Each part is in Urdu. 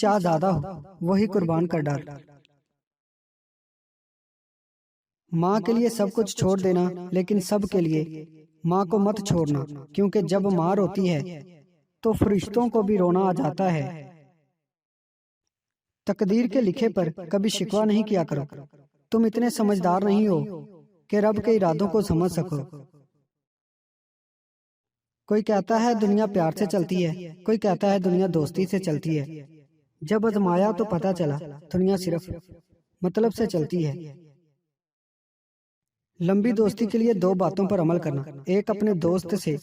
چاہ زیادہ ہو وہی قربان کر ڈال۔ ماں کے لیے سب کچھ چھوڑ دینا، لیکن سب کے لیے ماں کو مت چھوڑنا، کیونکہ جب ماں روتی ہے تو فرشتوں کو بھی رونا آ جاتا ہے۔ تقدیر کے لکھے پر کبھی شکوہ نہیں کیا کرو، تم اتنے سمجھدار نہیں ہو کہ رب کے ارادوں کو سمجھ سکو۔ کوئی کہتا ہے دنیا پیار سے چلتی ہے، کوئی کہتا ہے دنیا دوستی سے چلتی ہے۔ جب آزمایا تو پتہ چلا دنیا صرف مطلب سے چلتی ہے۔ لمبی دوستی کے لیے دو باتوں پر عمل کرنا، ایک اپنے دوست سے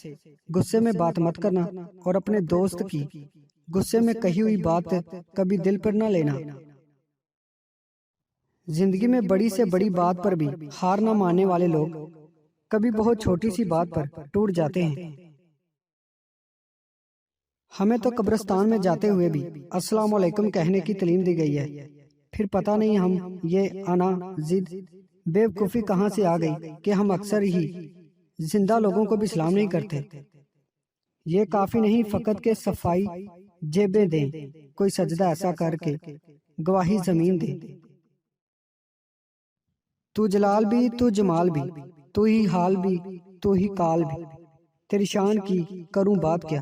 غصے میں بات مت کرنا، اور اپنے دوست کی غصے میں کہی ہوئی بات کبھی دل پر نہ لینا۔ زندگی میں بڑی سے بڑی بات پر بھی ہار نہ ماننے والے لوگ کبھی بہت چھوٹی سی بات پر ٹوٹ جاتے ہیں۔ ہمیں تو قبرستان میں جاتے ہوئے بھی السلام علیکم کہنے کی تعلیم دی گئی ہے، پھر پتہ نہیں ہم یہ انا ضد بے وقوفی کہاں سے آ گئی کہ ہم اکثر ہی زندہ لوگوں کو بھی سلام نہیں کرتے۔ یہ کافی نہیں فقط کہ صفائی جیبیں دیں، کوئی سجدہ ایسا کر کے گواہی زمین دے۔ تو جلال بھی، تو جمال بھی، تو ہی حال بھی، تو ہی کال بھی، تیری شان کی کروں بات کیا،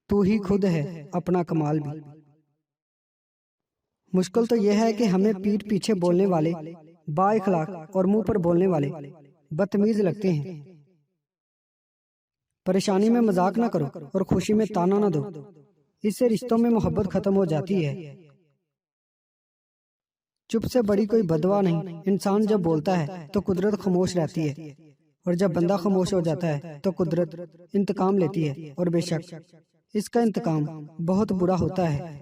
تو ہی خود ہے اپنا کمال بھی۔ مشکل تو یہ ہے کہ ہمیں پیٹھ پیچھے بولنے والے با اخلاق اور منہ پر بولنے والے بدتمیز لگتے ہیں۔ پریشانی میں مذاق نہ کرو اور خوشی میں تانا نہ دو، اس سے رشتوں میں محبت ختم ہو جاتی ہے۔ چپ سے بڑی کوئی بددعا نہیں، انسان جب بولتا ہے تو قدرت خاموش رہتی ہے، اور جب بندہ خاموش ہو جاتا ہے تو قدرت انتقام لیتی ہے، اور بے شک اس کا انتقام بہت برا ہوتا ہے۔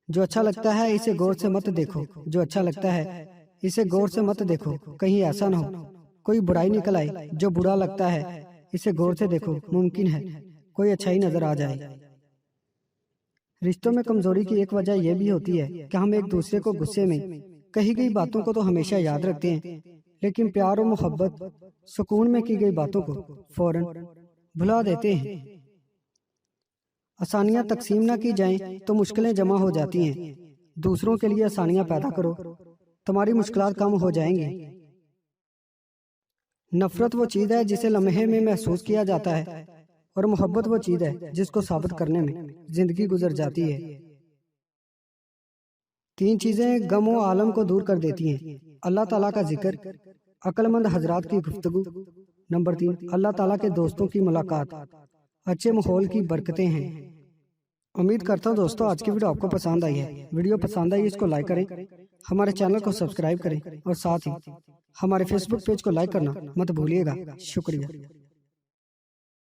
جو اچھا لگتا ہے اسے غور سے مت دیکھو، جو اچھا لگتا ہے اسے غور سے مت دیکھو، کہیں ایسا نہ ہو کوئی برائی نکل آئے۔ جو برا لگتا ہے اسے غور سے دیکھو، ممکن ہے کوئی اچھائی نظر آ جائے۔ رشتوں میں کمزوری کی ایک وجہ یہ بھی ہوتی ہے کہ ہم ایک دوسرے کو غصے میں کہی گئی باتوں کو تو ہمیشہ یاد رکھتے ہیں، لیکن پیار و محبت سکون میں کی گئی باتوں کو فوراً بھلا دیتے ہیں۔ آسانیاں تقسیم نہ کی جائیں تو مشکلیں جمع ہو جاتی ہیں۔ دوسروں کے لیے آسانیاں پیدا کرو، تمہاری مشکلات کم ہو جائیں گی۔ نفرت وہ چیز ہے جسے لمحے میں محسوس کیا جاتا ہے، اور محبت وہ چیز ہے جس کو ثابت کرنے میں زندگی گزر جاتی ہے۔ تین چیزیں غم و عالم کو دور کر دیتی ہیں: اللہ تعالیٰ کا ذکر، عقل مند حضرات کی گفتگو، نمبر 3 اللہ تعالیٰ کے دوستوں کی ملاقات، اچھے ماحول کی برکتیں ہیں۔ امید کرتا ہوں دوستو آج کی ویڈیو آپ کو پسند آئی ہے۔ ویڈیو پسند آئی اس کو لائک کریں، ہمارے چینل کو سبسکرائب کریں، اور ساتھ ہی ہمارے فیس بک پیج کو لائک کرنا مت بھولیے گا۔ شکریہ۔